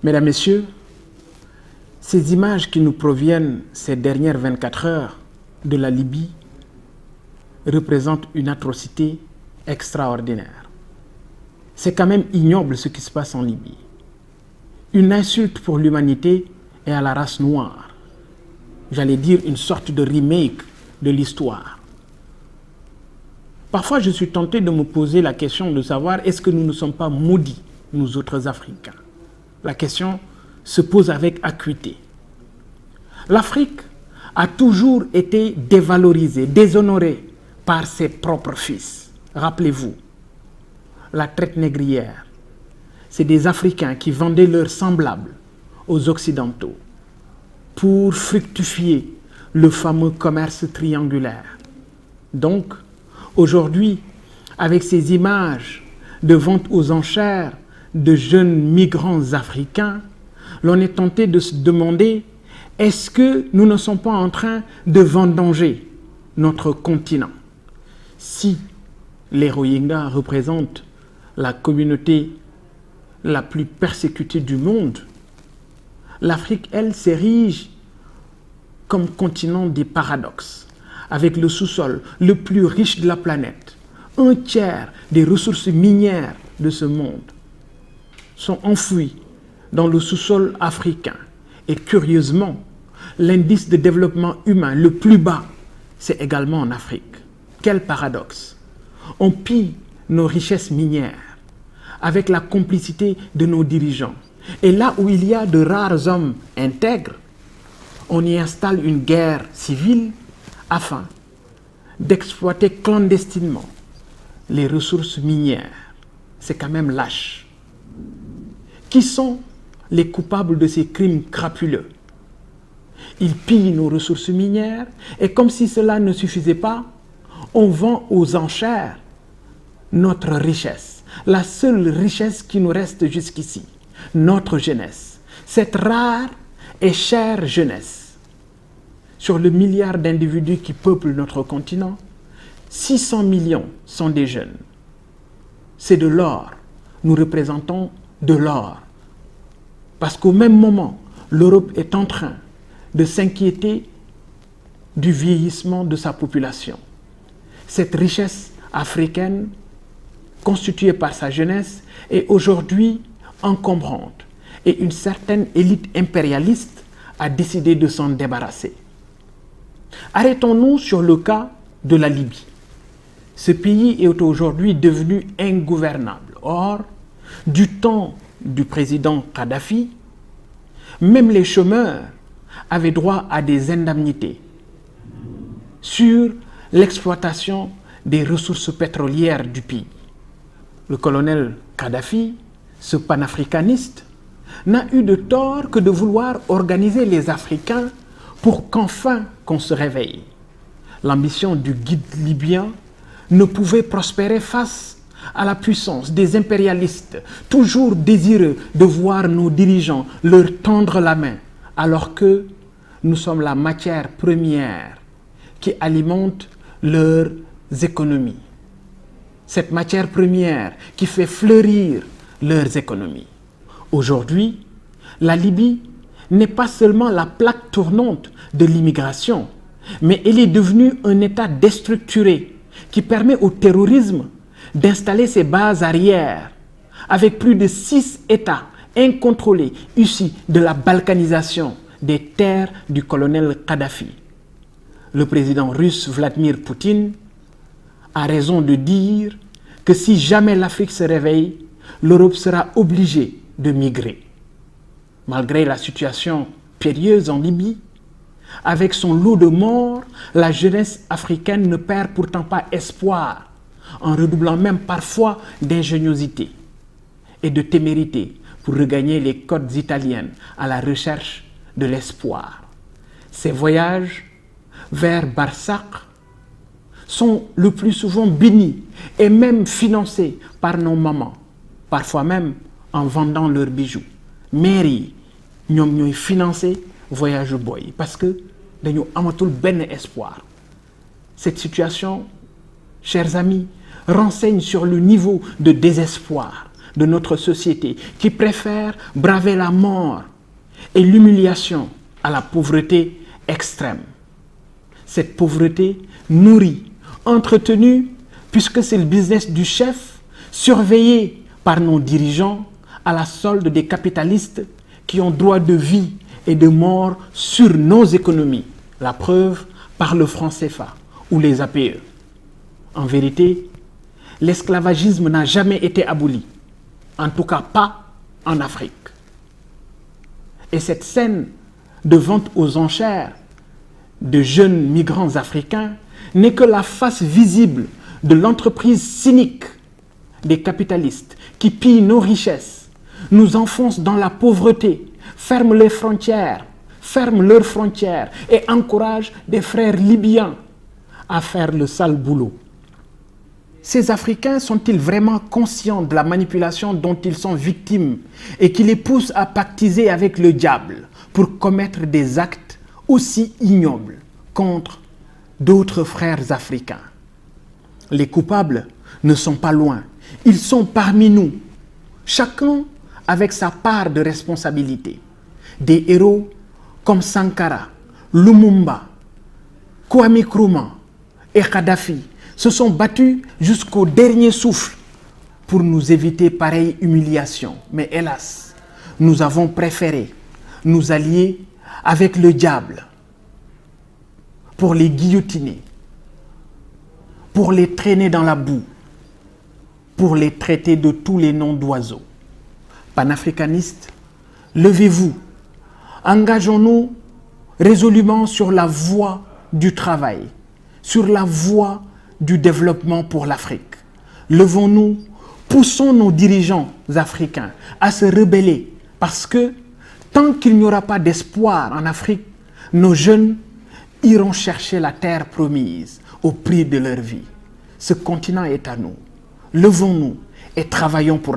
Mesdames, Messieurs, ces images qui nous proviennent ces dernières 24 heures de la Libye représentent une atrocité extraordinaire. C'est quand même ignoble ce qui se passe en Libye. Une insulte pour l'humanité et à la race noire. J'allais dire une sorte de remake de l'histoire. Parfois, je suis tenté de me poser la question de savoir est-ce que nous ne sommes pas maudits, nous autres Africains? La question se pose avec acuité. L'Afrique a toujours été dévalorisée, déshonorée par ses propres fils. Rappelez-vous, la traite négrière, c'est des Africains qui vendaient leurs semblables aux Occidentaux pour fructifier le fameux commerce triangulaire. Donc, aujourd'hui, avec ces images de vente aux enchères de jeunes migrants africains, l'on est tenté de se demander est-ce que nous ne sommes pas en train de vendanger notre continent? Si les Rohingyas représentent la communauté la plus persécutée du monde, l'Afrique, elle, s'érige comme continent des paradoxes, avec le sous-sol le plus riche de la planète. Un tiers des ressources minières de ce monde sont enfouies dans le sous-sol africain. Et curieusement, l'indice de développement humain le plus bas, c'est également en Afrique. Quel paradoxe! On pille nos richesses minières avec la complicité de nos dirigeants. Et là où il y a de rares hommes intègres, on y installe une guerre civile afin d'exploiter clandestinement les ressources minières. C'est quand même lâche. Qui sont les coupables de ces crimes crapuleux? Ils pillent nos ressources minières et comme si cela ne suffisait pas, on vend aux enchères notre richesse, la seule richesse qui nous reste jusqu'ici, notre jeunesse, cette rare et chère jeunesse. Sur le milliard d'individus qui peuplent notre continent, 600 millions sont des jeunes. C'est de l'or. Nous représentons de l'or. Parce qu'au même moment, l'Europe est en train de s'inquiéter du vieillissement de sa population. Cette richesse africaine, constituée par sa jeunesse, est aujourd'hui encombrante et une certaine élite impérialiste a décidé de s'en débarrasser. Arrêtons-nous sur le cas de la Libye. Ce pays est aujourd'hui devenu ingouvernable. Or, du temps du président Kadhafi, même les chômeurs avaient droit à des indemnités sur l'exploitation des ressources pétrolières du pays. Le colonel Kadhafi, ce panafricaniste, n'a eu de tort que de vouloir organiser les Africains pour qu'enfin qu'on se réveille. L'ambition du guide libyen ne pouvait prospérer face à la puissance des impérialistes, toujours désireux de voir nos dirigeants leur tendre la main, alors que nous sommes la matière première qui alimente leurs économies. Cette matière première qui fait fleurir leurs économies. Aujourd'hui, la Libye n'est pas seulement la plaque tournante de l'immigration, mais elle est devenue un État déstructuré qui permet au terrorisme d'installer ses bases arrières avec plus de 6 États incontrôlés issus de la balkanisation des terres du colonel Kadhafi. Le président russe Vladimir Poutine a raison de dire que si jamais l'Afrique se réveille, l'Europe sera obligée de migrer. Malgré la situation périlleuse en Libye, avec son lot de morts, la jeunesse africaine ne perd pourtant pas espoir, en redoublant même parfois d'ingéniosité et de témérité pour regagner les côtes italiennes à la recherche de l'espoir. Ces voyages vers Barsac sont le plus souvent bénis et même financés par nos mamans, parfois même en vendant leurs bijoux. Mairie, nous avons financé voyage boy parce que nous avons ben espoir. Cette situation, chers amis, renseigne sur le niveau de désespoir de notre société qui préfèrent braver la mort et l'humiliation à la pauvreté extrême. Cette pauvreté nourrie, entretenue, puisque c'est le business du chef, surveillé par nos dirigeants à la solde des capitalistes qui ont droit de vie et de mort sur nos économies. La preuve par le franc CFA ou les APE. En vérité, l'esclavagisme n'a jamais été aboli, en tout cas pas en Afrique. Et cette scène de vente aux enchères de jeunes migrants africains n'est que la face visible de l'entreprise cynique des capitalistes qui pillent nos richesses, nous enfoncent dans la pauvreté, ferment leurs frontières et encouragent des frères libyens à faire le sale boulot. Ces Africains sont-ils vraiment conscients de la manipulation dont ils sont victimes et qui les pousse à pactiser avec le diable pour commettre des actes aussi ignobles contre d'autres frères africains? Les coupables ne sont pas loin. Ils sont parmi nous, chacun avec sa part de responsabilité. Des héros comme Sankara, Lumumba, Kwame Nkrumah et Kadhafi se sont battus jusqu'au dernier souffle pour nous éviter pareille humiliation. Mais hélas, nous avons préféré nous allier avec le diable pour les guillotiner, pour les traîner dans la boue, pour les traiter de tous les noms d'oiseaux. Panafricanistes, levez-vous, engageons-nous résolument sur la voie du travail, sur la voie du développement pour l'Afrique. Levons-nous, poussons nos dirigeants africains à se rebeller parce que tant qu'il n'y aura pas d'espoir en Afrique, nos jeunes iront chercher la terre promise au prix de leur vie. Ce continent est à nous. Levons-nous et travaillons pour